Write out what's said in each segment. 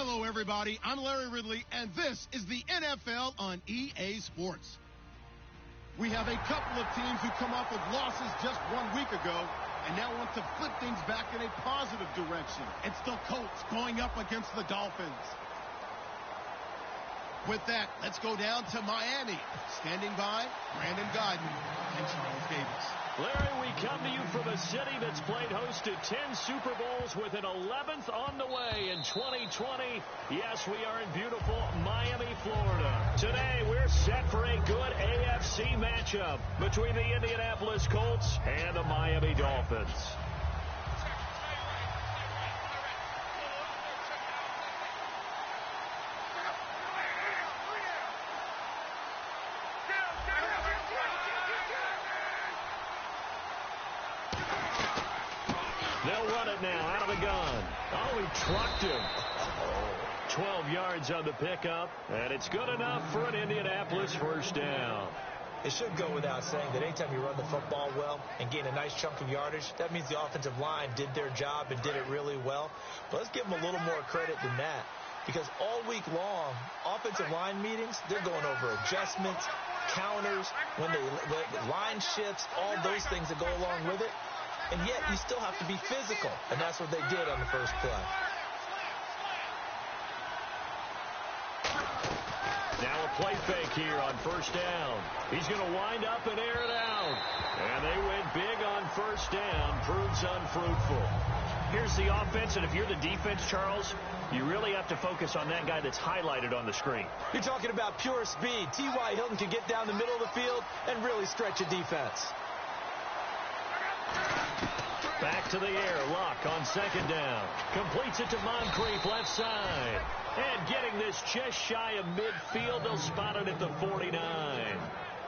Hello, everybody. I'm Larry Ridley, and this is the NFL on EA Sports. We have a couple of teams who come off of losses just 1 week ago and now want to flip things back in a positive direction. It's the Colts going up against the Dolphins. With that, let's go down to Miami. Standing by, Brandon Guyton and Charles Davis. Larry, we come to you from a city that's played host to 10 Super Bowls with an 11th on the way in 2020. Yes, we are in beautiful Miami, Florida. Today, we're set for a good AFC matchup between the Indianapolis Colts and the Miami Dolphins. They'll run it now out of the gun. Oh, he trucked him. 12 yards on the pickup, and it's good enough for an Indianapolis first down. It should go without saying that anytime you run the football well and gain a nice chunk of yardage, that means the offensive line did their job and did it really well. But let's give them a little more credit than that, because all week long, offensive line meetings, they're going over adjustments, counters, when line shifts, all those things that go along with it. And yet, you still have to be physical, and that's what they did on the first play. Now a play fake here on first down. He's going to wind up and air it out. And they went big on first down. Proves unfruitful. Here's the offense, and if you're the defense, Charles, you really have to focus on that guy that's highlighted on the screen. You're talking about pure speed. T.Y. Hilton can get down the middle of the field and really stretch a defense. Back to the air. Luck on second down. Completes it to Moncrief left side. And getting this just shy of midfield. They'll spot it at the 49.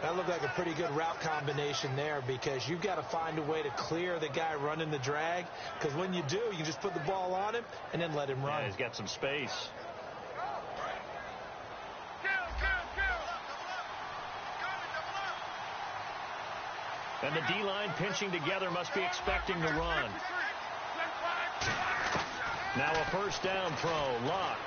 That looked like a pretty good route combination there, because you've got to find a way to clear the guy running the drag. Because when you do, you just put the ball on him and then let him run. Yeah, he's got some space. And the D-line pinching together must be expecting the run. Now a first down throw. Luck.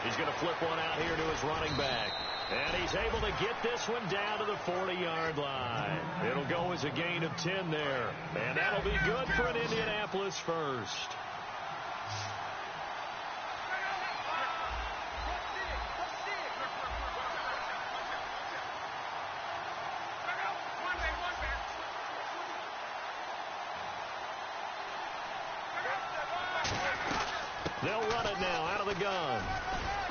He's going to flip one out here to his running back. And he's able to get this one down to the 40-yard line. It'll go as a gain of 10 there. And that'll be good for an Indianapolis first. They'll run it now out of the gun.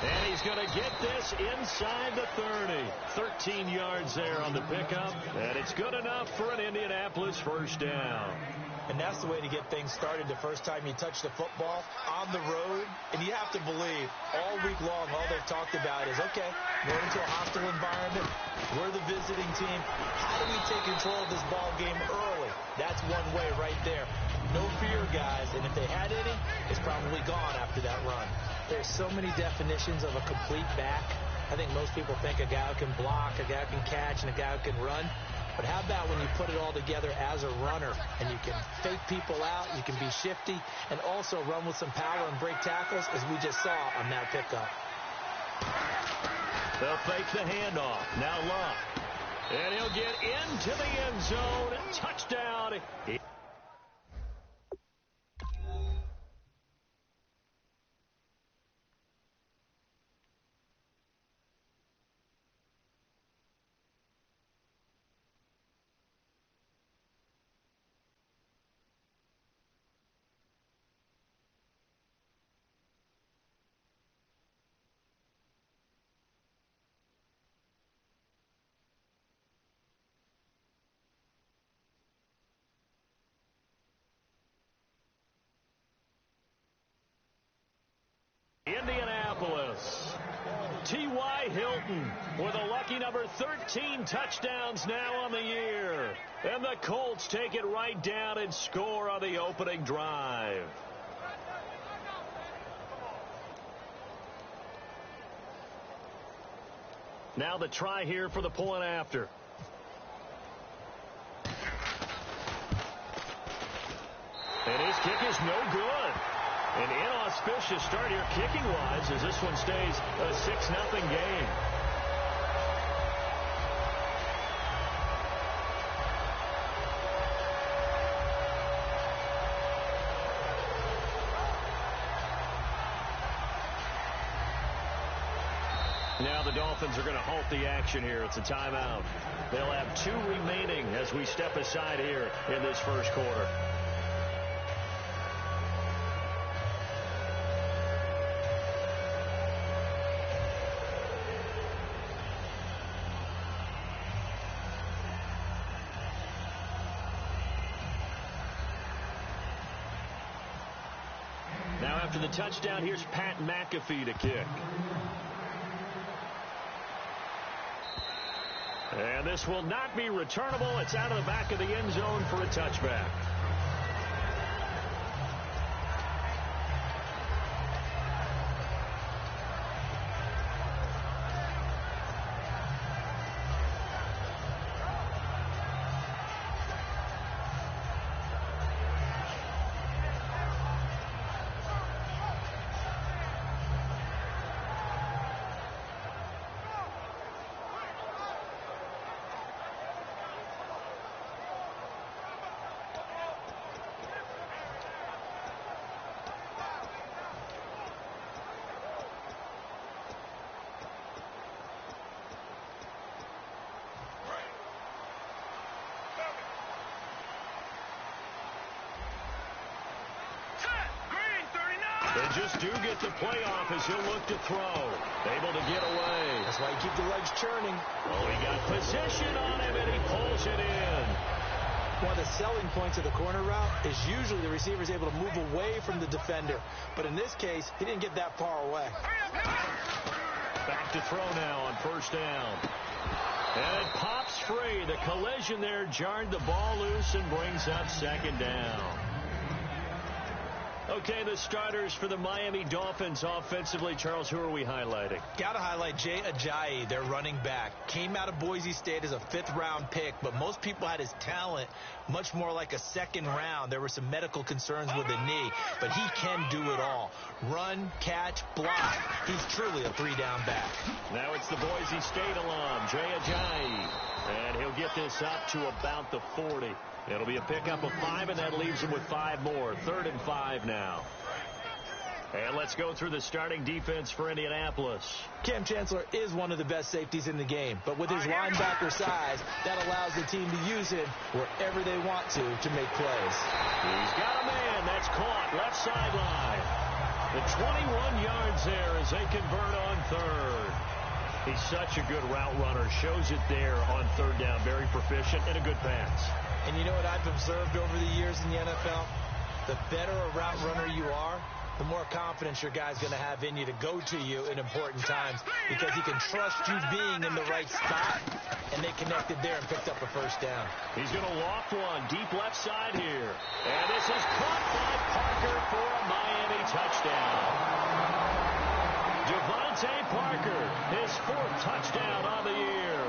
And he's going to get this inside the 30. 13 yards there on the pickup. And it's good enough for an Indianapolis first down. And that's the way to get things started the first time you touch the football on the road. And you have to believe all week long all they've talked about is, okay, we're into a hostile environment. We're the visiting team. How do we take control of this ball game early? That's one way right there. No fear, guys. And if they had any, it's probably gone after that run. There's so many definitions of a complete back. I think most people think a guy who can block, a guy who can catch, and a guy who can run. But how about when you put it all together as a runner, and you can fake people out, you can be shifty, and also run with some power and break tackles, as we just saw on that pickup. They'll fake the handoff. Now Luck. And he'll get into the end zone. Touchdown. Indianapolis. T.Y. Hilton with a lucky number 13 touchdowns now on the year. And the Colts take it right down and score on the opening drive. Now the try here for the point after. And his kick is no good. An inauspicious start here kicking-wise as this one stays a 6-0 game. Now the Dolphins are going to halt the action here. It's a timeout. They'll have 2 remaining as we step aside here in this first quarter. Now after the touchdown, here's Pat McAfee to kick. And this will not be returnable. It's out of the back of the end zone for a touchback. They just do get the playoff as he'll look to throw. Able to get away. That's why you keep the legs churning. Oh, he got position on him, and he pulls it in. One of the selling points of the corner route is usually the receiver is able to move away from the defender. But in this case, he didn't get that far away. Back to throw now on first down. And it pops free. The collision there jarred the ball loose and brings up second down. Okay, the starters for the Miami Dolphins offensively. Charles, who are we highlighting? Got to highlight Jay Ajayi, their running back. Came out of Boise State as a 5th-round pick, but most people had his talent much more like a 2nd round. There were some medical concerns with the knee, but he can do it all. Run, catch, block. He's truly a 3-down back. Now it's the Boise State alum, Jay Ajayi. And he'll get this up to about the 40. It'll be a pickup of 5, and that leaves him with 5 more. 3rd and 5 now. And let's go through the starting defense for Indianapolis. Cam Chancellor is one of the best safeties in the game, but with his linebacker size, that allows the team to use him wherever they want to make plays. He's got a man. That's caught. Left sideline. The 21 yards there as they convert on 3rd. He's such a good route runner. Shows it there on 3rd down. Very proficient and a good pass. And you know what I've observed over the years in the NFL? The better a route runner you are, the more confidence your guy's going to have in you to go to you in important times because he can trust you being in the right spot, and they connected there and picked up a first down. He's going to loft one deep left side here. And this is caught by Parker for a Miami touchdown. Devontae Parker, his 4th touchdown on the year.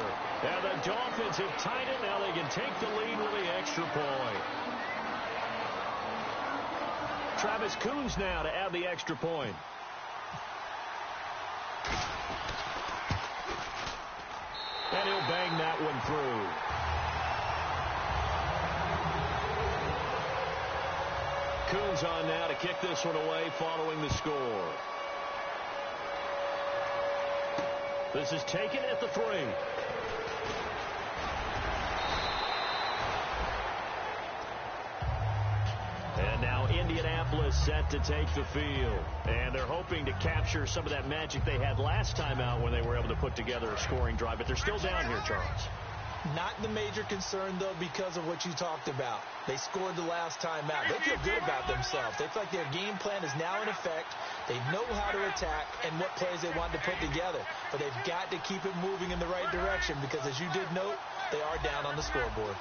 And the Dolphins have tied it. Now they can take the lead with the extra point. Travis Coons now to add the extra point. And he'll bang that one through. Coons on now to kick this one away following the score. This is taken at the 3. And now Indianapolis set to take the field. And they're hoping to capture some of that magic they had last time out when they were able to put together a scoring drive. But they're still down here, Charles. Not the major concern, though, because of what you talked about. They scored the last time out. They feel good about themselves. They feel like their game plan is now in effect. They know how to attack and what plays they want to put together. But they've got to keep it moving in the right direction because, as you did note, they are down on the scoreboard.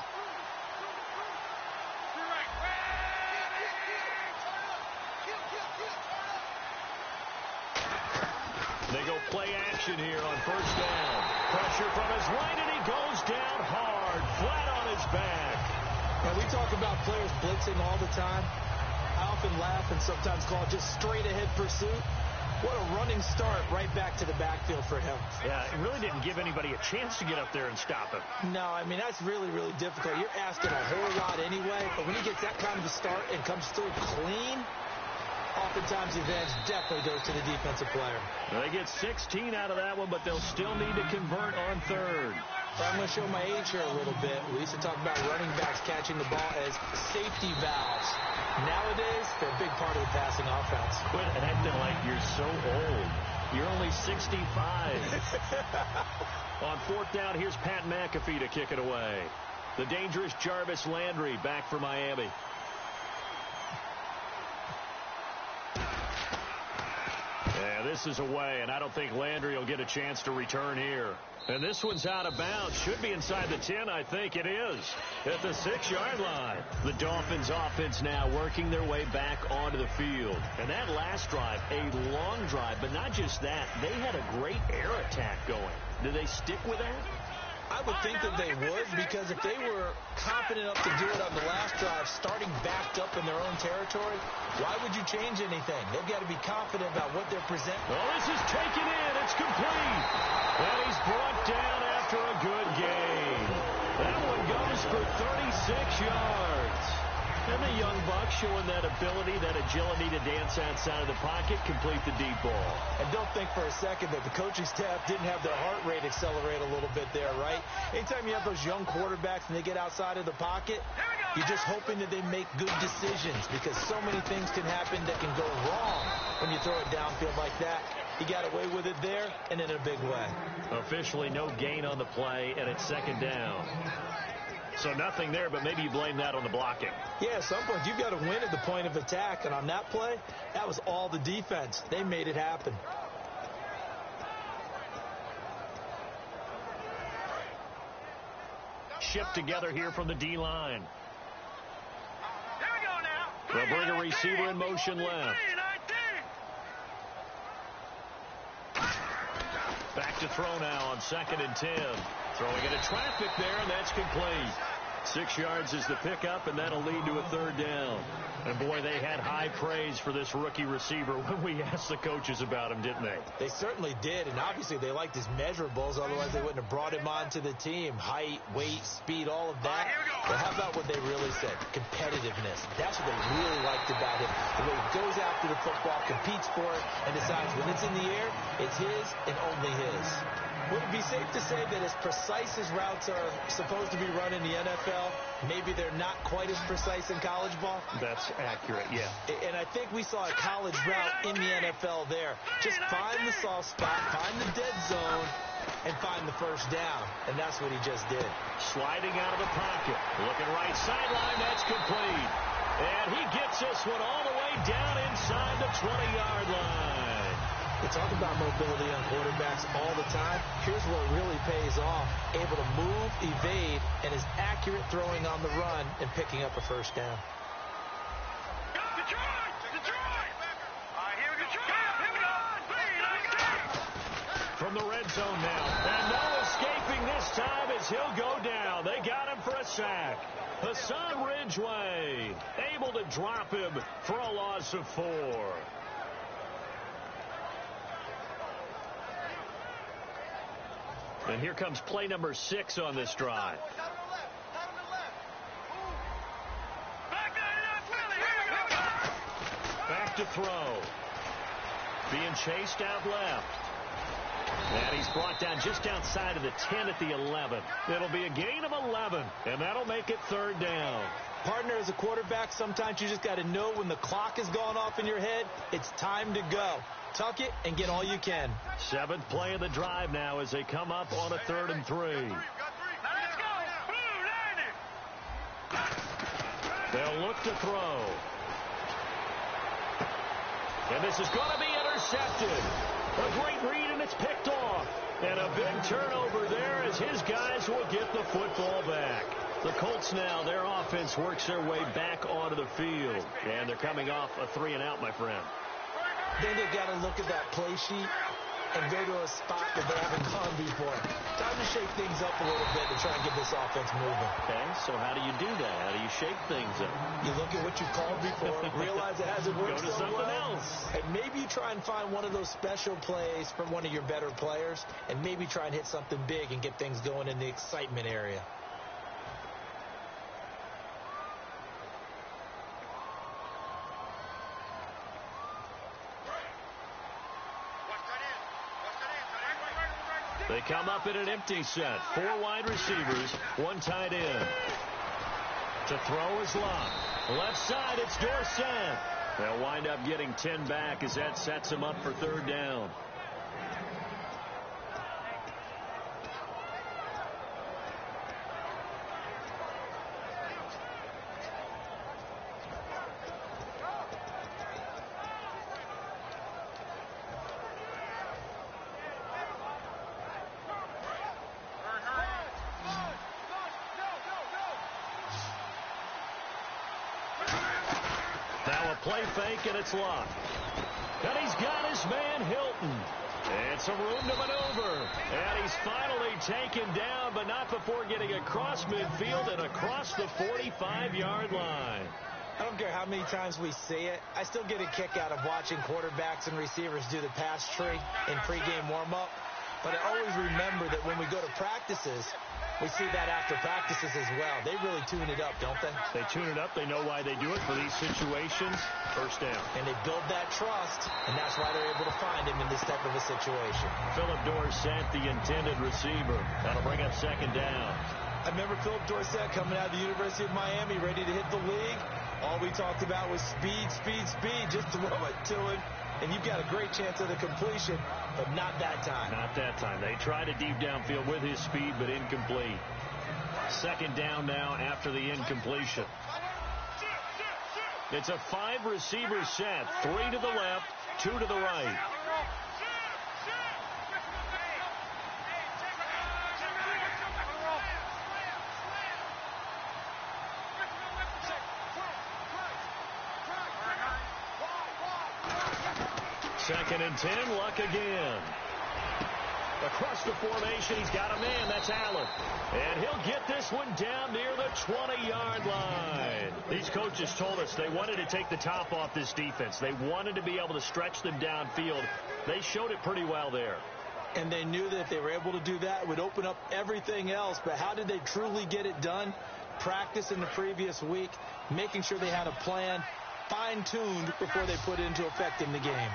They go play action here on first down. Pressure from his right, and he goes down hard, flat on his back. And we talk about players blitzing all the time. I often laugh and sometimes call it just straight-ahead pursuit. What a running start right back to the backfield for him. Yeah, it really didn't give anybody a chance to get up there and stop him. No, I mean, that's really, really difficult. You're asking a whole lot anyway, but when he gets that kind of a start and comes through clean, oftentimes the advantage definitely goes to the defensive player. They get 16 out of that one, but they'll still need to convert on third. I'm going to show my age here a little bit. We used to talk about running backs catching the ball as safety valves. Nowadays, they're a big part of the passing offense. Quit acting like you're so old. You're only 65. On fourth down, here's Pat McAfee to kick it away. The dangerous Jarvis Landry back for Miami. Yeah, this is away, and I don't think Landry will get a chance to return here. And this one's out of bounds. Should be inside the 10, I think it is. At the 6-yard line. The Dolphins offense now working their way back onto the field. And that last drive, a long drive, but not just that. They had a great air attack going. Do they stick with that? I would think that they would, because if they were confident enough to do it on the last drive, starting backed up in their own territory, why would you change anything? They've got to be confident about what they're presenting. Well, this is taken in. It's complete. And he's brought down after a good gain. That one goes for 36 yards. And the young buck showing that ability, that agility to dance outside of the pocket, complete the deep ball. And don't think for a second that the coaching staff didn't have their heart rate accelerate a little bit there, right? Anytime you have those young quarterbacks and they get outside of the pocket, you're just hoping that they make good decisions, because so many things can happen that can go wrong when you throw it downfield like that. He got away with it there and in a big way. Officially no gain on the play, and it's second down. So nothing there, but maybe you blame that on the blocking. Yeah, at some point you've got to win at the point of attack, and on that play, that was all the defense. They made it happen. Shipped together here from the D-line. They'll bring a receiver in motion left. Back to throw now on 2nd and 10. Throwing into traffic there, and that's complete. 6 yards is the pickup, and that'll lead to a third down. And, boy, they had high praise for this rookie receiver when we asked the coaches about him, didn't they? They certainly did, and obviously they liked his measurables. Otherwise, they wouldn't have brought him onto the team. Height, weight, speed, all of that. But how about what they really said? Competitiveness. That's what they really liked about him. The way he goes after the football, competes for it, and decides when it's in the air, it's his and only his. Would it be safe to say that as precise as routes are supposed to be run in the NFL, maybe they're not quite as precise in college ball? That's accurate, yeah. And I think we saw a college route in the NFL there. Just find the soft spot, find the dead zone, and find the first down. And that's what he just did. Sliding out of the pocket. Looking right sideline, that's complete. And he gets this one all the way down inside the 20-yard line. We talk about mobility on quarterbacks all the time. Here's where it really pays off. Able to move, evade, and is accurate throwing on the run and picking up a first down. From the red zone now. And no escaping this time as he'll go down. They got him for a sack. Hassan Ridgeway able to drop him for a loss of 4. And here comes play number 6 on this drive. Back to throw. Being chased out left. And he's brought down just outside of the 10 at the 11. It'll be a gain of 11, and that'll make it third down. Partner, as a quarterback, sometimes you just got to know when the clock has gone off in your head, it's time to go. Tuck it and get all you can. 7th play of the drive now as they come up on a 3rd and 3. They'll look to throw. And this is going to be intercepted. A great read, and it's picked off. And a big turnover there as his guys will get the football back. The Colts now, their offense works their way back onto the field. And they're coming off a 3-and-out, my friend. Then they've got to look at that play sheet and go to a spot that they haven't gone before. Time to shake things up a little bit to try and get this offense moving. Okay, so how do you do that? How do you shake things up? You look at what you've called before, realize it hasn't worked Go to so something well, else. and maybe you try and find one of those special plays from one of your better players, and maybe try and hit something big and get things going in the excitement area. They come up in an empty set. 4 wide receivers, 1 tight end. To throw is Locke. Left side, it's Dorsett. They'll wind up getting 10 back as that sets them up for 3rd down. Now a play fake, and it's Locke. And he's got his man, Hilton. And some room to maneuver. And he's finally taken down, but not before getting across midfield and across the 45-yard line. I don't care how many times we see it. I still get a kick out of watching quarterbacks and receivers do the pass tree in pregame warm-up. But I always remember that when we go to practices, we see that after practices as well. They really tune it up, don't they? They tune it up. They know why they do it for these situations. 1st down. And they build that trust, and that's why they're able to find him in this type of a situation. Philip Dorsett, the intended receiver. That'll bring up 2nd down. I remember Philip Dorsett coming out of the University of Miami, ready to hit the league. All we talked about was speed, speed, speed. Just throw it to him, and you've got a great chance at a completion, but not that time. Not that time. They tried a deep downfield with his speed, but incomplete. 2nd down now after the incompletion. It's a 5-receiver set. 3 to the left, 2 to the right. Second and 10, Luck again. Across the formation, he's got a man. That's Allen. And he'll get this one down near the 20-yard line. These coaches told us they wanted to take the top off this defense. They wanted to be able to stretch them downfield. They showed it pretty well there. And they knew that if they were able to do that, it would open up everything else. But how did they truly get it done? Practice in the previous week, making sure they had a plan, fine-tuned before they put it into effect in the game.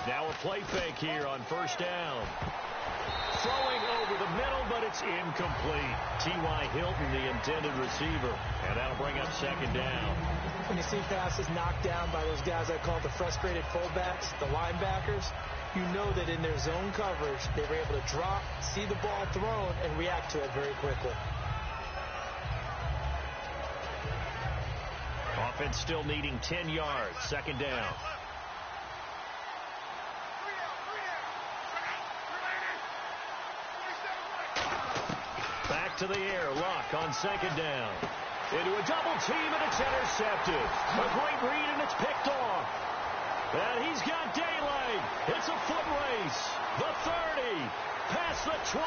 Now a play fake here on 1st down. Throwing over the middle, but it's incomplete. T.Y. Hilton, the intended receiver. And that'll bring up 2nd down. When you see passes knocked down by those guys I call the frustrated fullbacks, the linebackers, you know that in their zone coverage, they were able to drop, see the ball thrown, and react to it very quickly. Offense still needing 10 yards. 2nd down. Back to the air. Luck on 2nd down. Into a double team, and it's intercepted. A great read, and it's picked off. And he's got daylight. It's a foot race. The 30. Past the 20.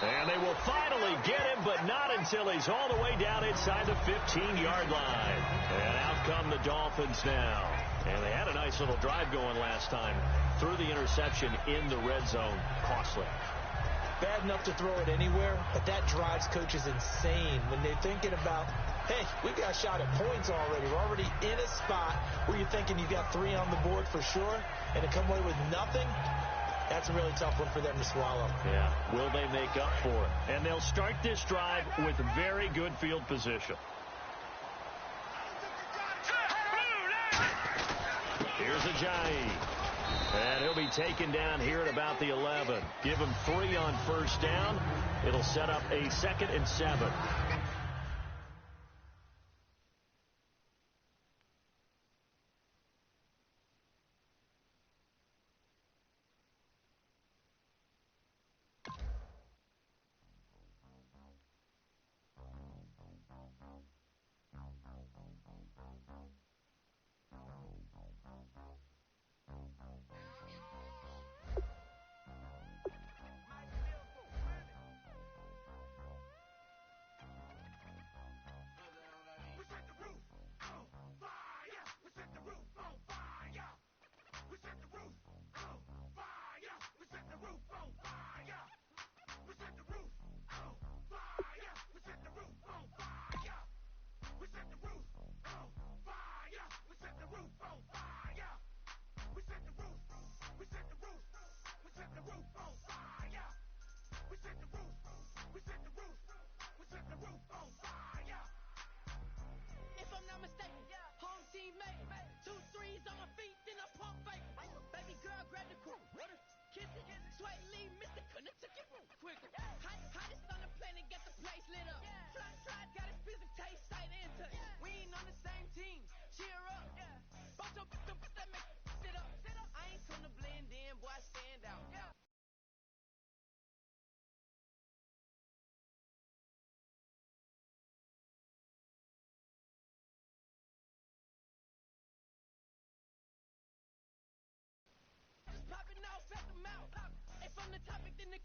And they will finally get him, but not until he's all the way down inside the 15-yard line. And out come the Dolphins now. And they had a nice little drive going last time. Threw the interception in the red zone. Costly. Bad enough to throw it anywhere, but that drives coaches insane when they're thinking about, hey, we got a shot at points already. We're already in a spot where you're thinking you've got 3 on the board for sure, and to come away with nothing, that's a really tough one for them to swallow. Yeah, will they make up for it? And they'll start this drive with very good field position. Here's Ajayi. And he'll be taken down here at about the 11. Give him 3 on 1st down. It'll set up a 2nd and 7.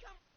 come.